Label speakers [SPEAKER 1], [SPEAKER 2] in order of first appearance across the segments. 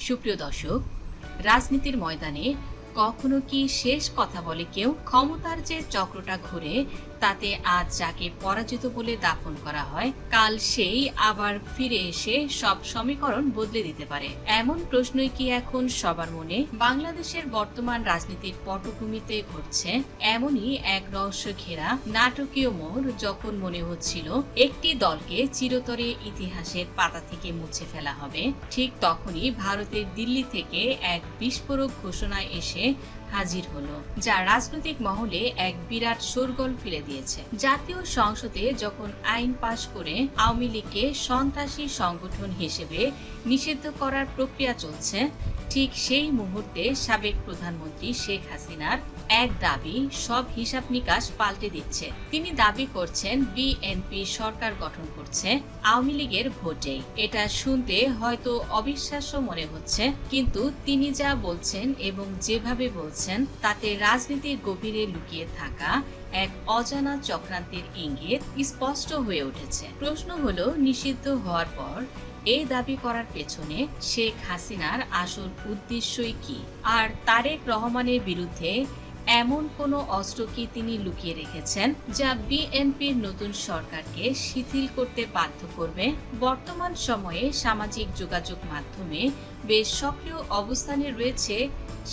[SPEAKER 1] সুপ্রিয় দর্শক, রাজনীতির ময়দানে কখনো কি শেষ কথা বলে কেউ? ক্ষমতার যে চক্রটা ঘুরে, তাতে আজ যাকে পরাজিত বলে দাফন করা হয়, কাল সেই আবার ফিরে এসে সব সমীকরণ বদলে দিতে পারে। এমন প্রশ্নই কি এখন সবার মনে? বাংলাদেশের বর্তমান রাজনীতির পটভূমিতে ঘটছে এমনই এক রহস্য ঘেরা নাটকীয় মোড়, যখন মনে হচ্ছিল একটি দলকে চিরতরে ইতিহাসের পাতা থেকে মুছে ফেলা হবে, ঠিক তখনই ভারতের দিল্লি থেকে এক বিস্ফোরক ঘোষণা এসে হাজির হলো, যা রাজনৈতিক মহলে এক বিরাট শোরগোল ফেলে দিয়েছে। জাতীয় সংসদে যখন আইন পাশ করে আওয়ামী লীগকে সন্ত্রাসী সংগঠন হিসেবে নিষিদ্ধ করার প্রক্রিয়া চলছে, ঠিক সেই মুহূর্তে সাবেক প্রধানমন্ত্রী শেখ হাসিনার এক দাবি সব হিসাব নিকাশ পাল্টে দিচ্ছে। তিনি দাবি করছেন বিএনপি সরকার গঠন করছে আওয়ামী লীগের ভোটে। এটা শুনতে হয়তো অবিশ্বাস্য মনে হচ্ছে, কিন্তু তিনি যা বলছেন এবং যেভাবে বলছেন, তাতে রাজনীতির গভীরে লুকিয়ে থাকা এক অজানা চক্রান্তের ইঙ্গিত স্পষ্ট হয়ে উঠেছে। প্রশ্ন হলো, নিষিদ্ধ হওয়ার পর এই দাবি করার পেছনে শেখ হাসিনার আসল উদ্দেশ্যই কি? আর তারেক রহমানের বিরুদ্ধে এমন কোনো অস্ত্র কি তিনি লুকিয়ে রেখেছেন, যা বিএনপির নতুন সরকারকে শিথিল করতে বাধ্য করবে? বর্তমান সময়ে সামাজিক যোগাযোগ মাধ্যমে বেশ সক্রিয় অবস্থানে রয়েছে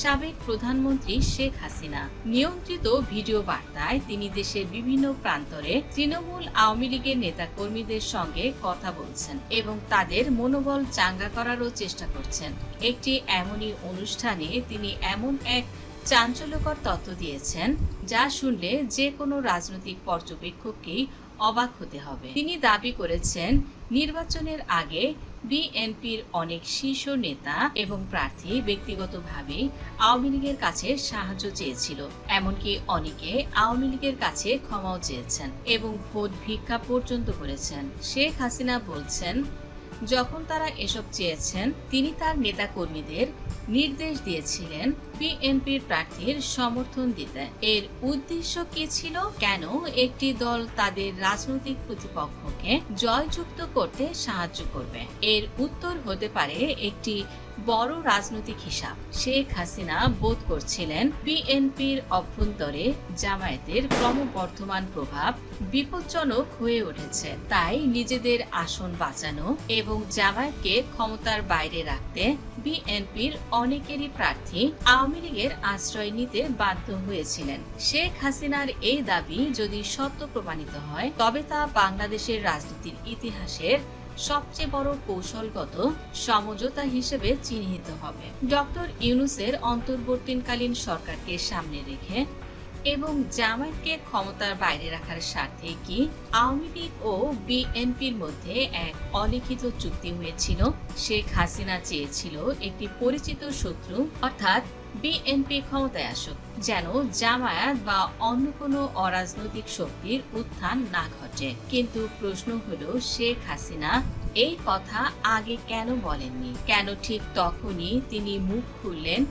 [SPEAKER 1] সাবেক প্রধানমন্ত্রী শেখ হাসিনা। নিয়ন্ত্রিত ভিডিও বার্তায় তিনি দেশের বিভিন্ন প্রান্তরে তৃণমূল আওয়ামী লীগের নেতা কর্মীদের সঙ্গে কথা বলছেন এবং তাদের মনোবল চাঙ্গা করারও চেষ্টা করছেন। একটি এমনই অনুষ্ঠানে তিনি এমন এক চাঞ্চল্যকর তথ্য দিয়েছেন, যা শুনলে যে কোনো রাজনৈতিক পর্যবেক্ষককেই অবাক হতে হবে। তিনি দাবি করেছেন, নির্বাচনের আগে বিএনপির অনেক শীর্ষ নেতা এবং প্রার্থী ব্যক্তিগতভাবে আওয়ামী লীগের কাছে সাহায্য চেয়েছিল, এমনকি অনেকে আওয়ামী লীগের কাছে ক্ষমাও চেয়েছেন এবং ভোট ভিক্ষা পর্যন্ত করেছেন। শেখ হাসিনা বলছেন, যখন তারা এসব চেয়েছেন, তিনি তার নেতা কর্মীদের নির্দেশ দিয়েছিলেন বিএনপির প্রার্থীর সমর্থন দিতে। এর উদ্দেশ্য কি ছিল? কেন একটি দল তাদের রাজনৈতিক প্রতিপক্ষকে জয়যুক্ত করতে সাহায্য করবে? এর উত্তর হতে পারে একটি বড় রাজনৈতিক হিসাব। শেখ হাসিনা বোধ করছিলেন বিএনপির অভ্যন্তরে জামায়াতের ক্রমবর্ধমান প্রভাব বিপজ্জনক হয়ে উঠেছে, তাই নিজেদের আসন বাঁচানো এবং জামায়াতকে ক্ষমতার বাইরে রাখতে বিএনপির অনেকেরই প্রার্থী আওয়ামী লীগের আশ্রয় নিতে বাধ্য হয়েছিলেন। শেখ হাসিনার এই দাবি যদি সত্য প্রমাণিত হয়, তবে তা বাংলাদেশের রাজনীতির ইতিহাসের সবচেয়ে বড় কৌশলগত সমঝোতা হিসেবে চিহ্নিত হবে। ডক্টর ইউনূসের অন্তর্বর্তীকালীন সরকারকে সামনে রেখে এবং জামায়াতকে ক্ষমতার বাইরে রাখার স্বার্থে কি আওয়ামী লীগ ও বিএনপির মধ্যে এক অলিখিত চুক্তি হয়েছিল? শেখ হাসিনা চেয়েছিল একটি পরিচিত শত্রু, অর্থাৎ বিএনপি ক্ষমতায় আসুক, যেন জামায়াত বা অন্য কোনো অরাজনৈতিক শক্তির উত্থান না ঘটে। কিন্তু প্রশ্ন হলো, শেখ হাসিনা এই কথা আগে কেন বলেননি? কেন ঠিক তখনই তিনি মুখ খুললেন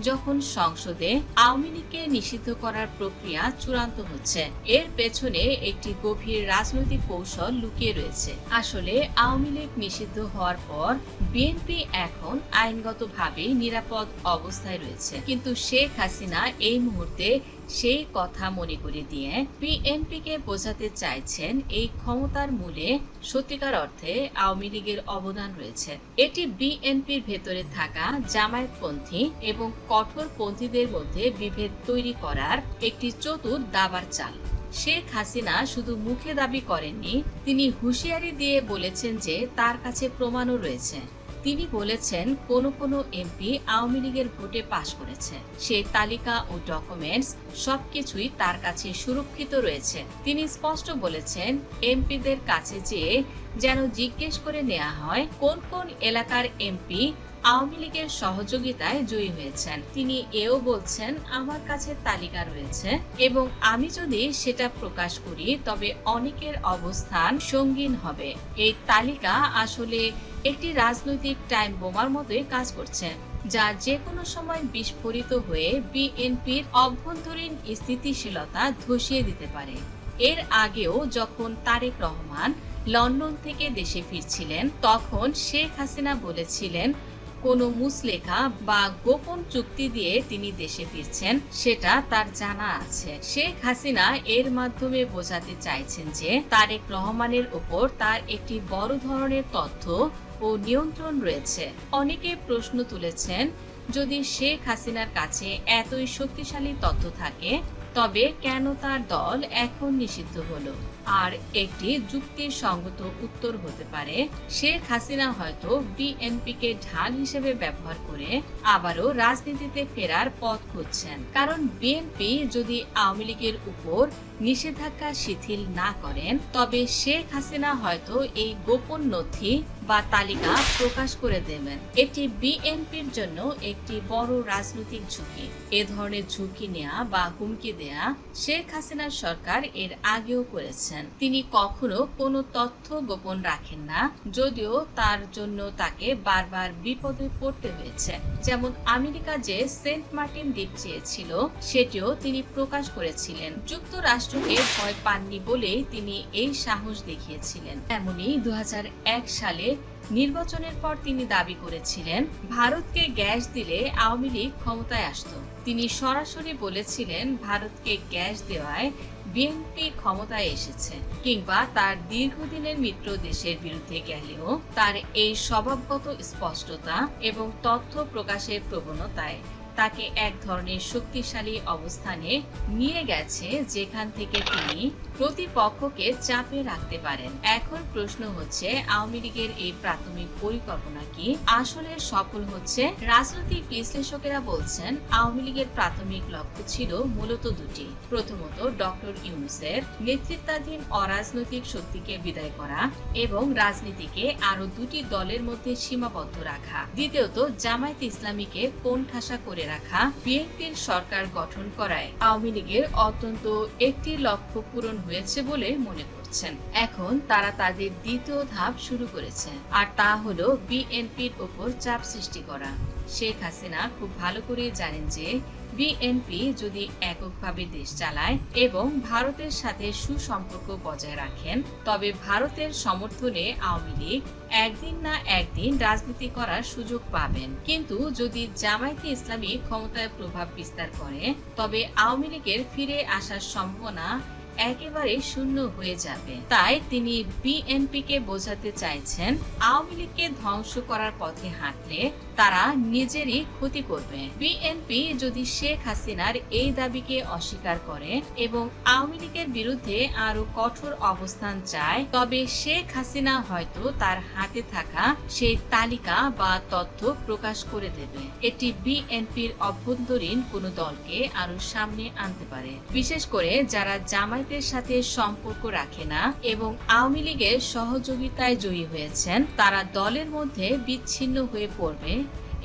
[SPEAKER 1] যখন সংসদে আওয়ামী লীগকে নিষিদ্ধ করার প্রক্রিয়া চূড়ান্ত হচ্ছে? এর পেছনে একটি গভীর রাজনৈতিক কৌশল লুকিয়ে রয়েছে। আসলে আওয়ামী লীগ নিষিদ্ধ হওয়ার পর বিএনপি এখন আইনগতভাবে নিরাপদ অবস্থায় রয়েছে, কিন্তু শেখ হাসিনা এই মুহূর্তে সেই কথা মনে করে দিয়ে বিএনপিকে বোঝাতে চাইছেন এই ক্ষমতার মূলে সত্যিকার অর্থে আওয়ামী লীগের অবদান রয়েছে। এটি বিএনপির ভেতরে থাকা জামায়াতপন্থী এবং কঠোরপন্থীদের মধ্যে বিভেদ তৈরি করার একটি চতুর দাবার চাল। শেখ হাসিনা শুধু মুখে দাবি করেননি, তিনি হুঁশিয়ারি দিয়ে বলেছেন যে তার কাছে প্রমাণও রয়েছে। তিনি বলেছেন, কোন কোন এমপি আওয়ামী লীগের ভোটে পাশ করেছে, সেই তালিকা ও ডকুমেন্টস সবকিছুই তার কাছে সুরক্ষিত রয়েছে। তিনি স্পষ্ট বলেছেন, এমপিদের কাছে যেন জিজ্ঞেস করে নেওয়া হয় কোন কোন এলাকার এমপি আওয়ামী লীগের সহযোগিতায় জয়ী হয়েছেন। তিনি এও বলছেন, আমার কাছে তালিকা রয়েছে এবং আমি যদি সেটা প্রকাশ করি, তবে অনেকের অবস্থান সঙ্গীন হবে। এই তালিকা আসলে একটি রাজনৈতিক টাইম বোমার মতোই কাজ করছে, যা যে কোনো সময় বিস্ফোরিত হয়ে বিএনপির অভ্যন্তরীণ স্থিতিশীলতা ধসিয়ে দিতে পারে। এর আগেও যখন তারেক রহমান লন্ডন থেকে দেশে ফিরছিলেন, তখন শেখ হাসিনা বলেছিলেন, কোনো মুচলেখা বা গোপন চুক্তি দিয়ে তিনি দেশে ফিরছেন সেটা তার জানা আছে। শেখ হাসিনা এর মাধ্যমে বোঝাতে চাইছেন যে তারেক রহমানের উপর তার একটি বড় ধরনের তথ্য ও নিয়ন্ত্রণ রয়েছে। অনেকে প্রশ্ন তুলেছেন, যদি শেখ হাসিনার কাছে এতই শক্তিশালী তথ্য থাকে তবে কেন তার দল এখন নিষিদ্ধ হলো? আর একটি যুক্তিসঙ্গত উত্তর হতে পারে, শেখ হাসিনা হয়তো বিএনপিকে ঢাল হিসেবে ব্যবহার করে আবারও রাজনীতিতে ফেরার পথ খুঁজছেন। কারণ বিএনপি যদি আওয়ামী লীগের উপর নিষেধাজ্ঞা শিথিল না করেন তবে শেখ হাসিনা হয়তো এই গোপন নথি বা তালিকা প্রকাশ করে দেবেন। এটি বিএনপির জন্য একটি বড় রাজনৈতিক ঝুঁকি। এ ধরনের ঝুঁকি নেওয়া বা হুমকি দেয়া শেখ হাসিনার সরকার এর আগেও করেছেন। তিনি কখনো কোনো তথ্য গোপন রাখেন না, যদিও তার জন্য তাকে বারবার বিপদে পড়তে হয়েছে। যেমন আমেরিকা যে সেন্ট মার্টিন দ্বীপ চেয়েছিল সেটিও তিনি প্রকাশ করেছিলেন। যুক্তরাষ্ট্রকে ভয় পাননি বলেই তিনি এই সাহস দেখিয়েছিলেন। এমনই 2001 সালে নির্বাচনের পর তিনি দাবি করেছিলেন ভারতকে গ্যাস দিলে আওয়ামী লীগ ক্ষমতায় আসতো। তিনি সরাসরি বলেছিলেন ভারতকে গ্যাস দেওয়ায় বিএনপি ক্ষমতায় এসেছে। কিংবা তার দীর্ঘদিনের মিত্র দেশের বিরুদ্ধে গেলেও তার এই স্বভাবগত স্পষ্টতা এবং তথ্য প্রকাশের প্রবণতায় তাকে এক ধরনের শক্তিশালী অবস্থানে নিয়ে গেছে, যেখান থেকে তিনি প্রতিপক্ষকে চাপে রাখতে পারেন। এখন প্রশ্ন হচ্ছে, আওয়ামী লীগের এই প্রাথমিক পরিকল্পনা কি আসলে সফল হচ্ছে? রাজনৈতিক বিশ্লেষকেরা বলছেন আওয়ামী লীগের প্রাথমিক লক্ষ্য ছিল মূলত দুটি। প্রথমত, ডক্টর ইউনূসের নেতৃত্বাধীন অরাজনৈতিক শক্তিকে বিদায় করা এবং রাজনীতিকে আরো দুটি দলের মধ্যে সীমাবদ্ধ রাখা। দ্বিতীয়ত, জামায়াত ইসলামীকে কোণঠাসা করে রাখা। বিএনপির সরকার গঠন করায় আওয়ামী লীগের অত্যন্ত একটি লক্ষ্য পূরণ হয়েছে বলে মনে করছেন। এখন তারা তাদের দ্বিতীয় ধাপ শুরু করেছে, আর তা হলো বিএনপির উপর চাপ সৃষ্টি করা। শেখ হাসিনা খুব ভালো করে জানেন যে বিএনপি যদি এককভাবে দেশ চালায় এবং ভারতের সাথে সুসম্পর্ক বজায় রাখেন তবে ভারতের সমর্থনে আওয়ামী লীগ একদিন না একদিন রাজনীতি করার সুযোগ পাবেন। কিন্তু যদি জামায়াতে ইসলামী ক্ষমতায় প্রভাব বিস্তার করে তবে আওয়ামী লীগের ফিরে আসার সম্ভাবনা একেবারে শূন্য হয়ে যাবে। তাই তিনি বিএনপিকে বোঝাতে চাইছেন আওয়ামী লীগকে ধ্বংস করার পথে হাঁটলে তারা নিজেরই ক্ষতি করবে। বিএনপি যদি শেখ হাসিনার এই দাবিকে অস্বীকার করে এবং আওয়ামী লীগের বিরুদ্ধে আরো কঠোর অবস্থান চায় তবে শেখ হাসিনা হয়তো তার হাতে থাকা সেই তালিকা বা তথ্য প্রকাশ করে দেবে। এটি বিএনপির অভ্যন্তরীণ কোনো দলকে আরো সামনে আনতে পারে, বিশেষ করে যারা জামায়াতের সাথে সম্পর্ক রাখে না এবং আওয়ামী লীগের সহযোগিতায় জয়ী হয়েছেন তারা দলের মধ্যে বিচ্ছিন্ন হয়ে পড়বে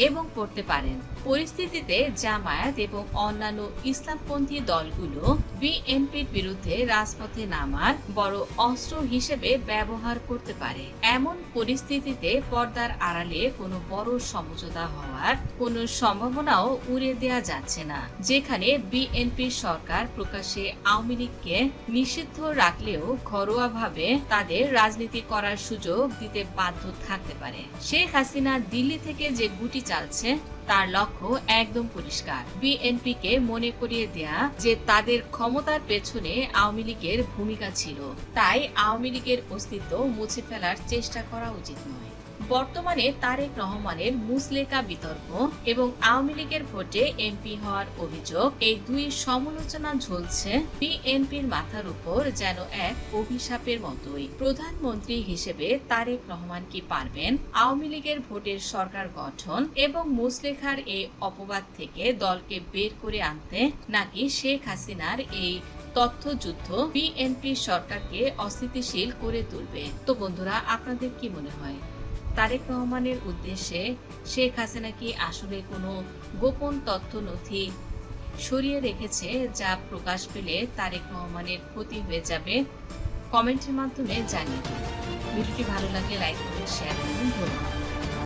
[SPEAKER 1] এবং পড়তে পারেন। পরিস্থিতিতে জামায়াত এবং অন্যান্য ইসলামপন্থী দলগুলো বিএনপির বিরুদ্ধে রাজপথে নামার বড় অস্ত্র হিসেবে ব্যবহার করতে পারে। এমন পরিস্থিতিতে পর্দার আড়ালে কোনো বড় সমঝোতা হওয়ার কোনো সম্ভাবনাও উড়িয়ে দেওয়া যাচ্ছে না, যেখানে বিএনপির সরকার প্রকাশ্যে আওয়ামী লীগকে নিষিদ্ধ রাখলেও ঘরোয়াভাবে তাদের রাজনীতি করার সুযোগ দিতে বাধ্য থাকতে পারে। শেখ হাসিনা দিল্লি থেকে যে গুটি চালছে তার লক্ষ্য একদম পরিষ্কার, বিএনপিকে মনে করিয়ে দেয়া যে তাদের ক্ষমতার পেছনে আওয়ামী লীগের ভূমিকা ছিল, তাই আওয়ামী লীগের অস্তিত্ব মুছে ফেলার চেষ্টা করা উচিত নয়। বর্তমানে তারেক রহমানের মুচলেকা বিতর্ক এবং আওয়ামী লীগের ভোটে এমপি হওয়ার অভিযোগ, এই দুই সমালোচনা ঝুলছে বিএনপির মাথার উপর যেন এক অভিশাপের মতোই। প্রধানমন্ত্রী হিসেবে তারেক রহমান কি পারবেন আওয়ামী লীগের ভোটের সরকার গঠন এবং মুচলেখার এই অপবাদ থেকে দলকে বের করে আনতে, নাকি শেখ হাসিনার এই তথ্যযুদ্ধ বিএনপি সরকারকে অস্থিতিশীল করে তুলবে? তো বন্ধুরা, আপনাদের কি মনে হয় তারেক রহমানের উদ্দেশ্যে শেখ হাসিনা কি আসলে কোনো গোপন তথ্য নথি সরিয়ে রেখেছে যা প্রকাশ পেলে তারেক রহমানের ক্ষতি হয়ে যাবে? কমেন্টের মাধ্যমে জানিয়ে দিন। ভিডিওটি ভালো লাগলে লাইক করুন, শেয়ার করুন। ধন্যবাদ।